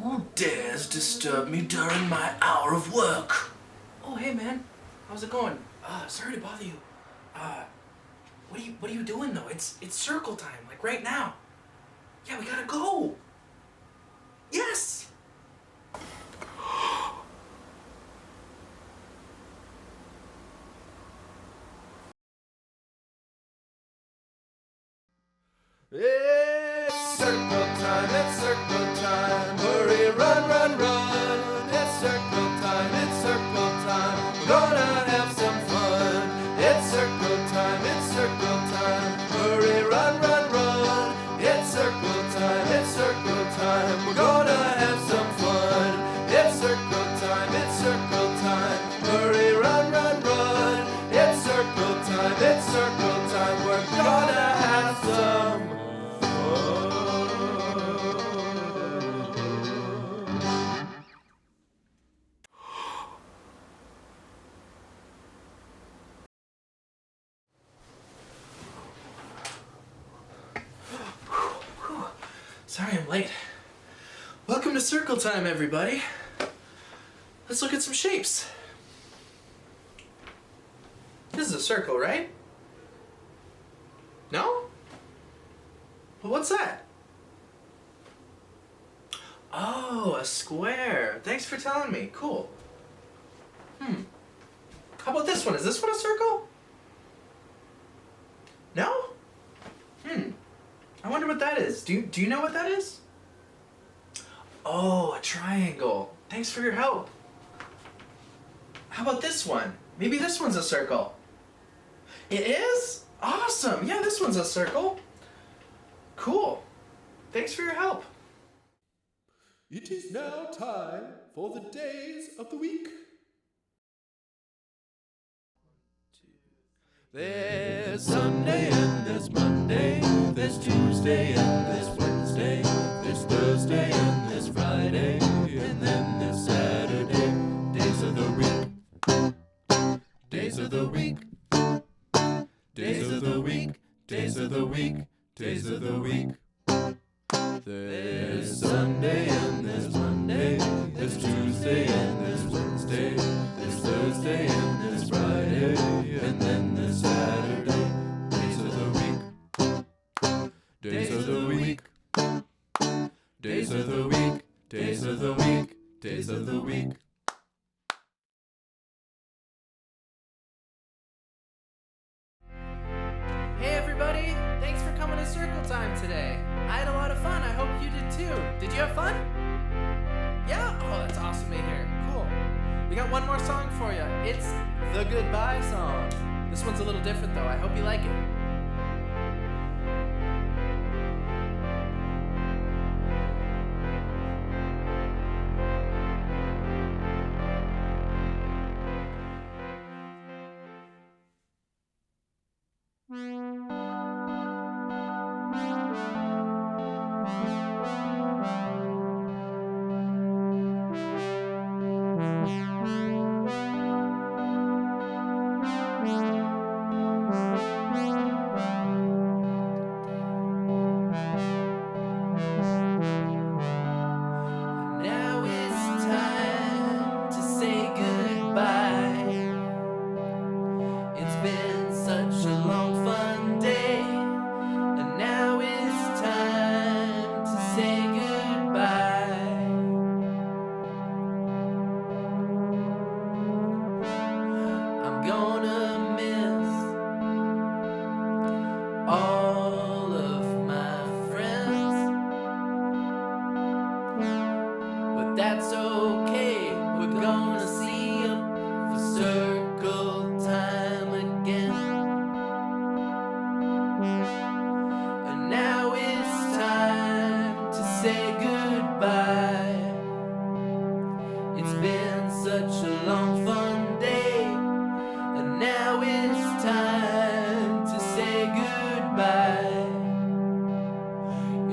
Who dares disturb me during my hour of work? Oh, hey man, how's it going? Sorry to bother you. What are you doing though? It's circle time, like right now. Yeah, we gotta go. Yes. It's circle time, hurry, run, run, run. It's circle time, we're gonna have some fun. It's circle time, hurry, run, run, run. It's circle time, we're gonna have some fun. It's circle time, hurry, run, run, run. It's circle time, we're gonna have some fun. Sorry I'm late. Welcome to circle time, everybody. Let's look at some shapes. This is a circle, right? No? Well, what's that? Oh, a square. Thanks for telling me. Cool. How about this one? Is this one a circle? No? I wonder what that is. Do you know what that is? Oh, a triangle. Thanks for your help. How about this one? Maybe this one's a circle. It is? Awesome. Yeah, this one's a circle. Cool. Thanks for your help. It is now time for the days of the week. There's Sunday and there's Monday, there's Tuesday and there's Wednesday, there's Thursday and there's Friday, and then there's Saturday. Days of the week, days of the week, days of the week, days of the week, days of the week. There's Sunday and there's Monday, there's Tuesday and there's Wednesday, there's Thursday and there's Friday, and then there's Saturday. Days of the week, days of the week, days of the week, days of the week, days of the week. Hey everybody, thanks for coming to Circle Time today. I had a lot of fun, I hope you did too. Did you have fun? Yeah? Oh, that's awesome to hear. Cool. We got one more song for you. It's the Goodbye Song. This one's a little different though, I hope you like it. Now it's time to say goodbye. It's been such a long fun day, and now it's time to say goodbye. I'm gonna miss all of my friends, but that's okay, we're gonna see up for circle time again. And now it's time to say goodbye. It's been such a long fun day, and now it's time to say goodbye.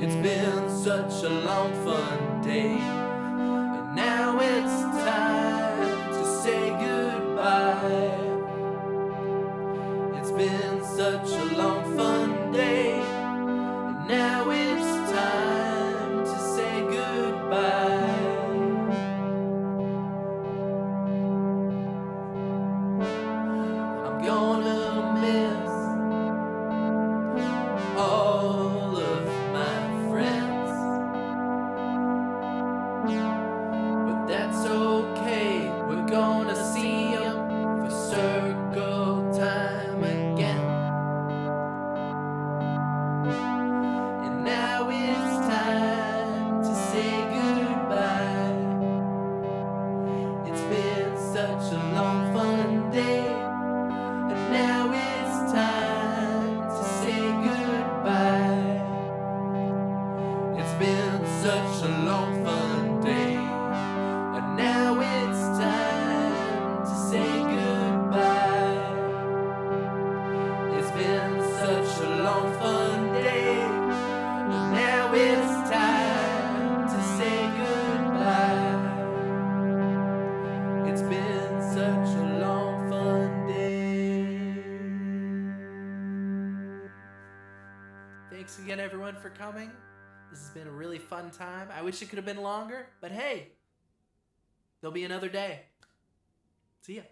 It's been such a long fun day, and now it's time to say goodbye. It's been such a long fun day, and now it's long fun day. But now it's time to say goodbye. It's been such a long fun day. Thanks again, everyone, for coming. This has been a really fun time. I wish it could have been longer, but hey, there'll be another day. See ya.